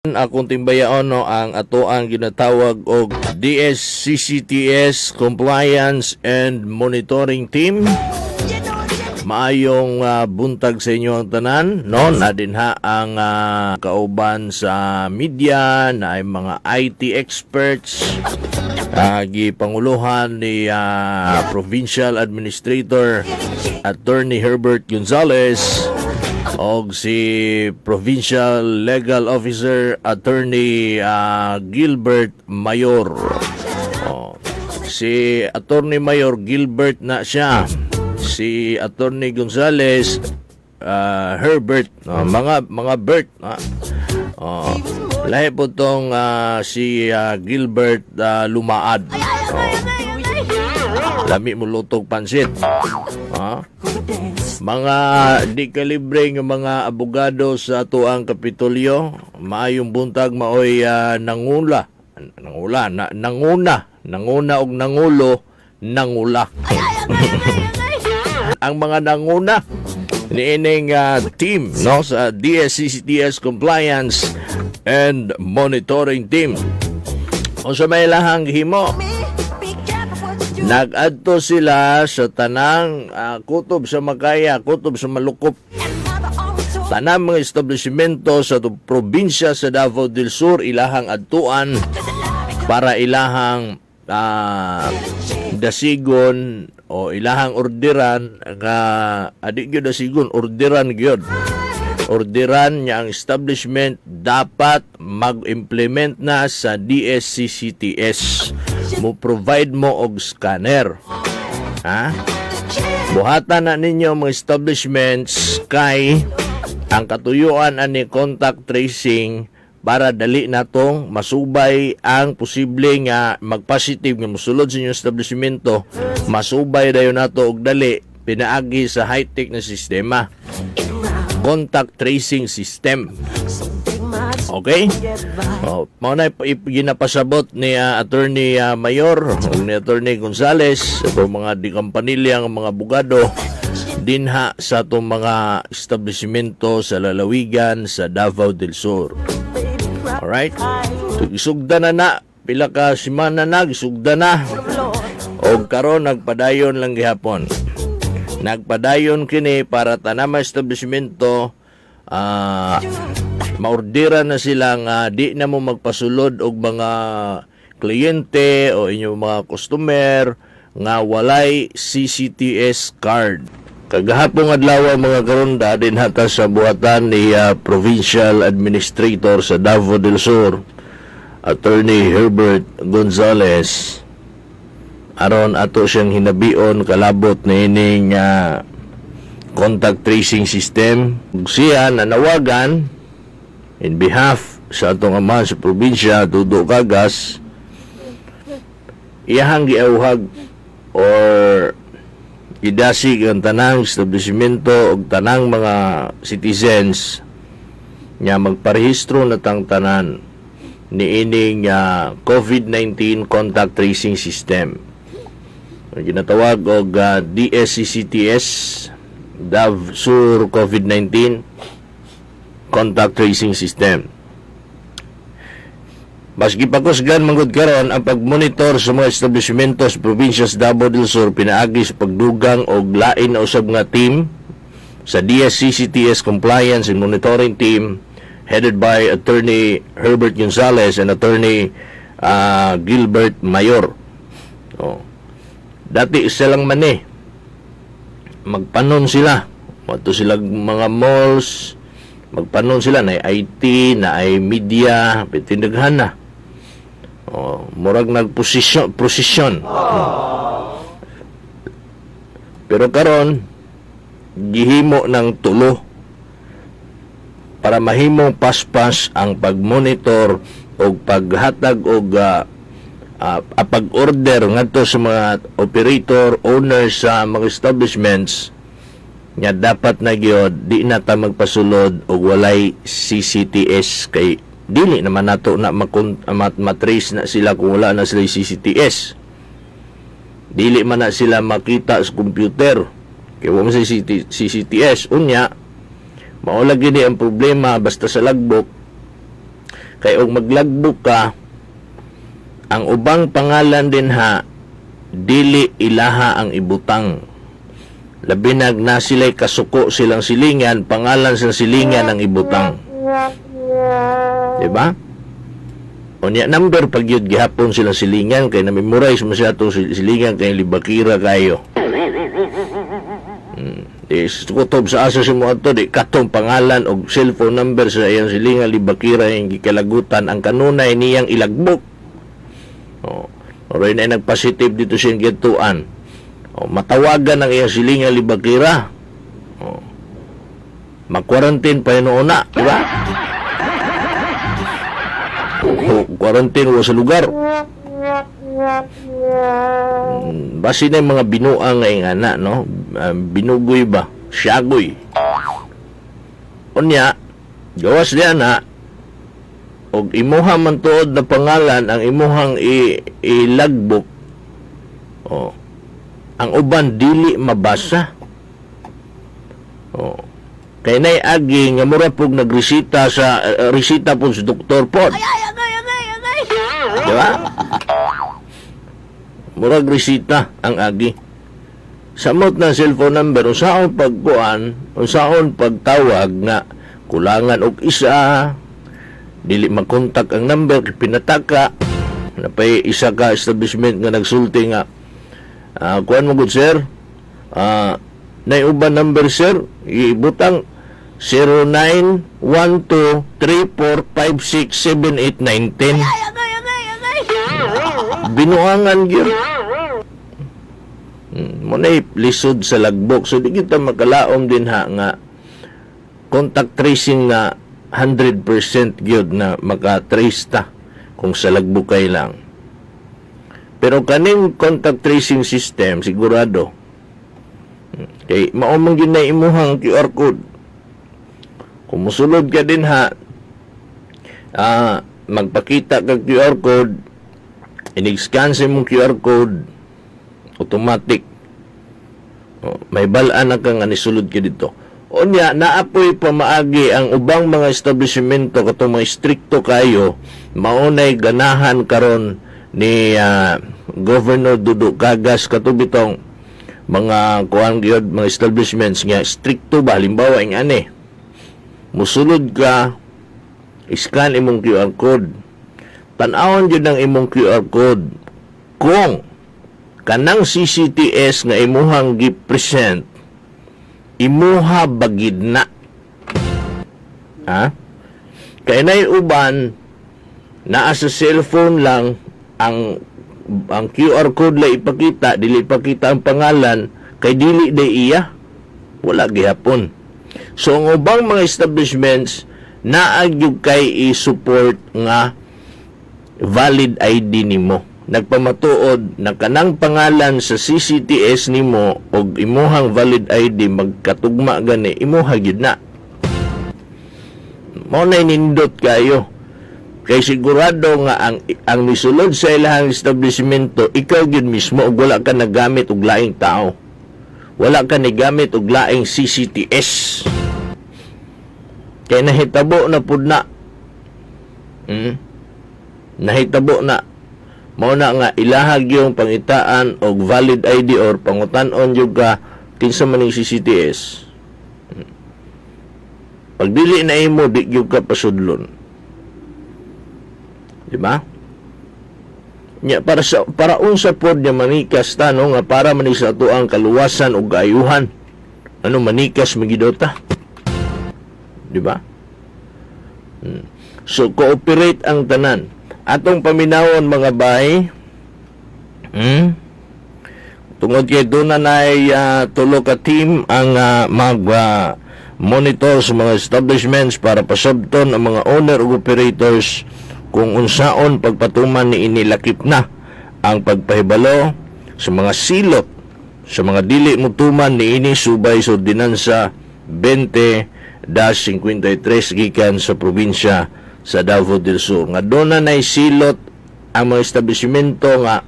Akong timbayaon no ang ato ang ginatawag og DSCCTS Compliance and Monitoring Team. Maayong buntag sa inyo ang tanan, no? Na dinha ang kauban sa media na ay mga IT experts. Gipanguluhan ni Provincial Administrator Attorney Herbert Gonzales og si Provincial Legal Officer Attorney Gilbert Mayor. Si Attorney Mayor Gilbert na siya. Si Attorney Gonzales Herbert, mga Bert. Lahi po tong si Gilbert Lumaad. Lami mo lutog pansit. Mga di kalibre ng mga abogado sa tuang Kapitolyo, maayong buntag maoy nanguna og nangulo, nangula. Ang mga nanguna niining team no sa DSCCTS Compliance and Monitoring Team. O sa may lahang himo, nag-adto sila sa tanang kutob sa Makaya, kutob sa Malukop, tanang mga establishmento sa probinsya sa Davao del Sur, ilahang adtuan para ilahang dasigon o ilahang orderan nga adik gyud dasigon, orderan gyud. Orderan niya ang establishment dapat mag-implement na sa DSCCTS. Mo provide mo og scanner. Buhatan na ninyo mga establishments kay ang katuyuan ani contact tracing para dali natong masubay ang posible nga mag-positive nga mosulod sa inyong establishmento, masubay dayon nato og dali pinaagi sa high-tech na sistema. Contact tracing system. Okay? Mao na ginapasabot ni Attorney Mayor o ni Attorney Gonzales at mga di kampanilyang mga abogado dinha sa itong mga establishmento sa lalawigan sa Davao del Sur. Alright? Isugda na pila ka simana na, isugda na. O karon nagpadayon lang gihapon. Nagpadayon kini para tanama establishmento maordera na sila nga di na mo magpasulod og mga kliyente o inyong mga customer nga walay CCTS card. Kagahapong adlaw mga karonda din hata sa buhatan ni Provincial Administrator sa Davao del Sur, Attorney Herbert Gonzales, aron ato siyang hinabion kalabot na ining contact tracing system. Siya nanawagan in behalf sa atong ama sa probinsya, Dudo Cagas, iyahang giauhag or idasig ang tanang establishmento o tanang mga citizens nga magparehistro na tang tanan ni ining COVID-19 contact tracing system. Ginatawag og DSCCTS DAV-SUR COVID-19 contact tracing system. Maski pakusgan manggod karon ang pagmonitor sa mga establishmento sa probinsya sa Davao del Sur pinaagi sa pagdugang og lain na usab nga team sa DSCCTS Compliance and Monitoring Team headed by Attorney Herbert Gonzales and Attorney Gilbert Mayor. Dati isa lang man magpanon sila. Wato sila mga malls, magpanon sila na IT, na ay media, pitindaghan na. Murag nagposisyon. Pero karon gihimo ng tulo para mahimong paspas ang pagmonitor o paghatag o pag-order ngadto sa mga operator, owners sa mga establishments nga dapat na gyud di na ta magpasulod og walay CCTS kay dili naman nato na matrace na sila kung wala na sila CCTS. Dili man na sila makita sa computer kay wala sa CCTS unya Maula gini ang problema basta sa lagbok Kay og maglagbook ka, ang ubang pangalan din ha, dili ilaha ang ibutang. Labi na sila'y kasuko silang silingan, pangalan sa silingan ang ibutang. Diba? Unya number pag yun gihapon silang silingan, kay na-memorize mo siya itong silingan, kay libakira kayo. Kutob sa asa si mo ato, di katong pangalan o cellphone number sa iyang silingan, libakira yung gikalagutan, ang kanunay niyang ilagbok. Oray na nagpositive dito siyang gituan. Matawagan ang iyang silingan libakira. Mag-quarantine pa yun una, di ba? Quarantine o sa lugar. Basi na yung mga binuang ngayong anak, no? Binugoy ba? Siyagoy. Unya, gawas diyan na, og imuha man tuod na pangalan ang imuhang ilagbok, ang uban dili mabasa. Kay nay agi nga mura pug nagresita sa resita po sa doktor po. Agay. Diba? Murag resita ang agi. Samot na cellphone number, unsaon pagkuan, unsaon pagtawag nga kulangan og isa, dili makontak ang number, pinataka, napay isa ka establishment nga nagsulti nga, kuan mo good sir, naiuban number sir, ibutang 091234567819. Binuangan gyud. Munay lisod sa lagbok, so di kita makalaom din ha nga contact tracing na 100% gyud na maka-trace ta kung sa lagbukay lang. Pero kaning contact tracing system sigurado kay maumang gyud na imuhang QR code. Kung musulod ka din ha, magpakita kag QR code, inig-scan sa imong QR code, automatic. May balaan na kang anisulod ka dito. Unya, naapoy pamaagi ang ubang mga establishmento katong mga stricto kayo, maunay ganahan karon ni Governor Dudu Cagas katubitong mga kuang gyud mga establishments nga stricto ba, halimbawa ing ani musulod ka, scan imong QR code, tan-awon jud ang imong QR code kung kanang CCTS nga imuhang gi-present imuha bagid na. Kaya na'y uban naa sa cellphone lang ang QR code la ipakita, dili ipakita ang pangalan, kay dili day iya, wala gihapon. So ang ubang mga establishments naagyug kay i-support nga valid ID nimo, nagpamatuod na kanang pangalan sa CCTS nimo og imuhang valid ID magkatugma gani, imuha gyud na. Mao na nindot kayo. Kay sigurado nga ang nisulod sa ilahang establishmento, ikaw gyud mismo og wala ka nagamit og laing tao. Wala ka nagamit og laing CCTS. Kay nahitabo na pud na. Nahitabo na. Mao na nga ilahag yung pangitaan og valid ID or pangutan-on yung ka kinsa man yung CCTS. Pag dili na imo, di yung ka pasudlon. Diba? Para unsa pod niya manikas tanong nga para manig sa ato ang kaluwasan o kaayuhan. Ano manikas magidota? Diba? So, cooperate ang tanan. Atong paminawon mga bay, tungod kay doon na tulo ka team ang monitor sa mga establishments para pasabton ang mga owner o operators kung unsaon pagpatuman ni inilakip na ang pagpahibalo sa mga silot sa mga dili mutuman ni ini subay sa ordinansa 20-53 gikan sa probinsya sa Davao del Sur. Nga doon na silot ang mga establishmento nga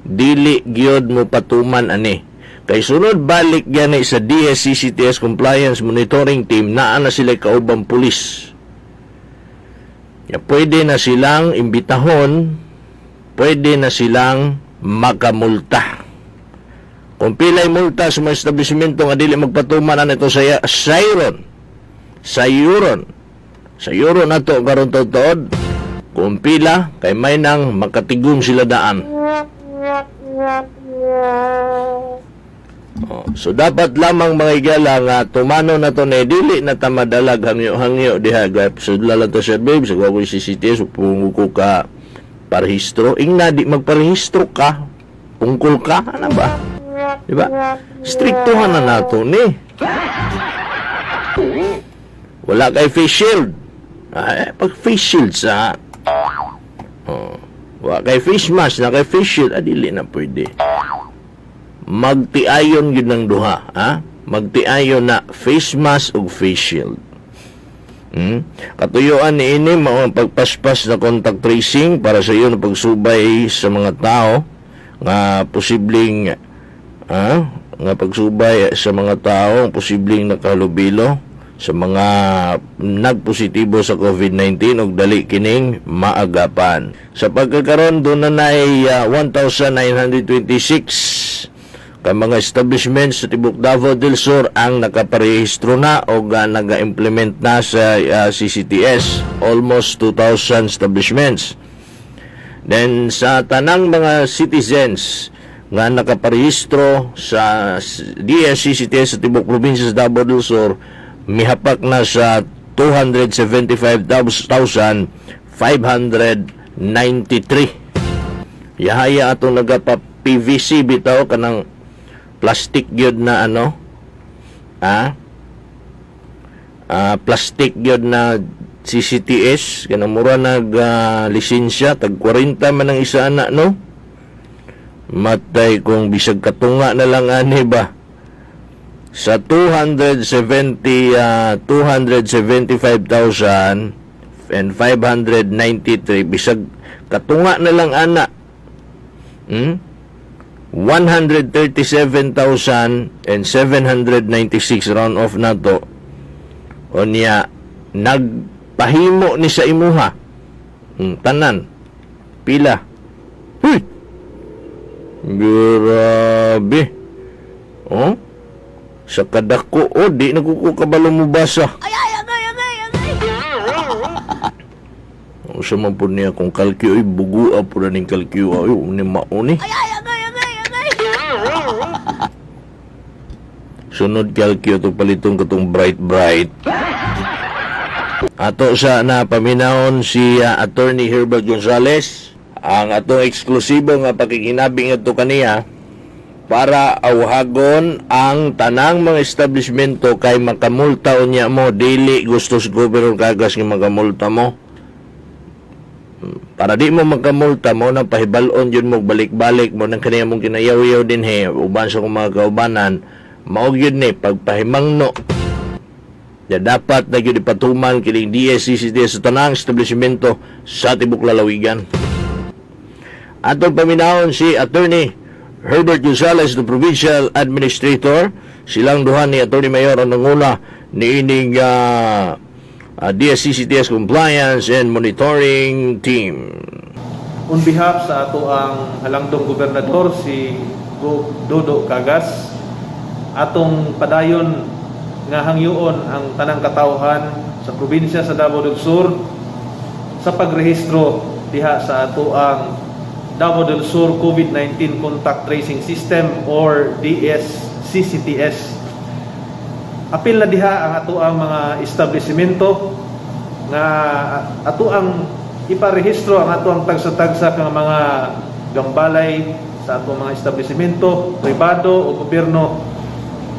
dili gyud mo patuman ani. Kay sunod balik yan sa DSCCTS Compliance Monitoring Team, naa na sila kaubang pulis. Ya, pwede na silang imbitahon, pwede na silang makamulta. Kung pilay multa sa mga establishmento nga dili magpatuman na ito sa sayuron na to karon tuod, kung pila kay may nang makatigom sila daan. So dapat lamang mga igala nga tumano na to na dili na ta madalag hangyo diha gap so lang to sir babe sa gawin CCTV so pungo ka parehistro ingna di magparehistro ka pungkol ka ana ba, di ba? Striktuhan na nato ni. Wala kay face shield. Pag face shield sa wala kay face mask na kay face shield adili na pwede. Magtiayon gid ng duha, magtiayon na face mask ug face shield. Katuyuan ni ini mao pagpaspas na contact tracing para sa iyo na pagsubay sa mga tao nga posibleng nga pagsubay sa mga tao posibleng nakahalubilo sa mga nagpositibo sa COVID-19 ug dali kining maagapan. Sa pagkakaroon doon na nay 1,926 ka mga establishments sa tibok Davao del Sur ang nakaparehistro na o naga-implement na sa CCTS, almost 2,000 establishments. Then sa tanang mga citizens nga nakaparehistro sa DSCCTS sa tibok probinsya sa Davao del Sur, mihapak na sa 275,593. Yahaya atong nagapa-PVC bitaw kanang plastic gyud na plastic gyud na CCTS kanang mura lisensya tag 40 man ang isa ana no. Matay kung bisag katunga na lang ani ba sa 275,593 bisag katunga na lang ana 137,796 round off na to o niya nagpahimo ni sa imuha tanan pila grabe sa kadako di nagkukabalo mo basa sa man po niya kung kalkyo bugu po na ning kalkyo ni mauni sunod kalkyo to palitong katong bright ato sa napaminahon si Attorney Herbert Gonzales ang atong eksklusibo nga pakikinabing ato kaniya para awhagon ang tanang mga establishmento kay makamulta unya mo dili gusto sa gobyerno kagas nga makamulta mo para di mo makamulta mo na pahibalon yun mo balik-balik mo nang kaniya mong kinayaw-yaw din uban sa kong mga kaubanan maog yun pagpahimangno ya dapat na yun ipatuman kining DSCCTS sa tanang establishmento sa tibok lalawigan. Atong paminahon si Attorney Herbert Gonzales, the Provincial Administrator, silang duha ni Attorney Mayor ang nanguna ni ining DSCCTS Compliance and Monitoring Team. On behalf sa ato ang halangdong gobernador si Dodo Cagas, atong padayon nga hangyoon ang tanang katawhan sa probinsya sa Davao del Sur sa pagrehistro diha sa ato ang Davao del Sur COVID-19 Contact Tracing System or DSCCTS. Apil na diha ang ato ang mga establishmento nga ato ang iparehistro ang ato ang tagsa-tagsa ng mga gambalay sa ato mga establishmento, pribado o gobyerno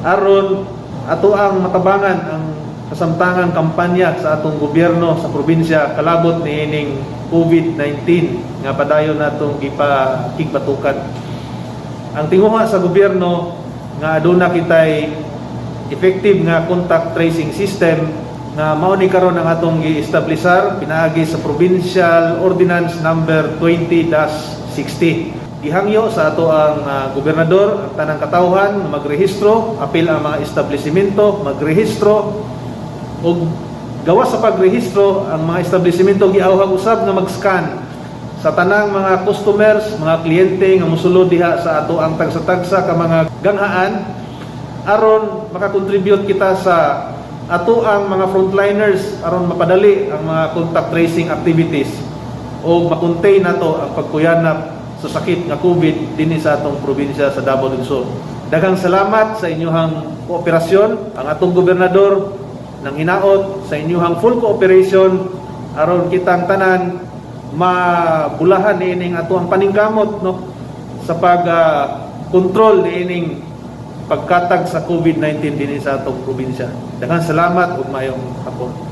aron ato ang matabangan ang kasamtangan kampanya sa atong gobyerno sa probinsya kalabot niining COVID-19 nga padayon natong gigbatukan. Ang tinguha sa gobyerno nga aduna kitay effective nga contact tracing system nga mao ni karon ang atong gi-establisar pinaagi sa Provincial Ordinance number 20-60. Gihangyo sa ato ang gobernador ang tanang katawhan na magrehistro, apil ang mga establishmento magrehistro ug gawas sa pagrehistro ang mga establishmento giawhag usab nga mag-scan sa tanang mga customers, mga kliyente nga mosulod diha sa ato ang tagsa-tagsa ka mga ganghaan aron makakontribute kita sa ato ang mga frontliners aron mapadali ang mga contact tracing activities o makontain nato ang pagkuyanap sa sakit nga COVID dinhi sa atong probinsya sa Davao del Sur. Daghang salamat sa inyong kooperasyon. Ang atong gobernador nang hinaot sa inyong full cooperation aron kitang tanan mabulahan niining ato ang paningkamot no sa pag control niining pagkatag sa COVID-19 dinhi sa atong probinsya. Daghang salamat ug maayong hapon.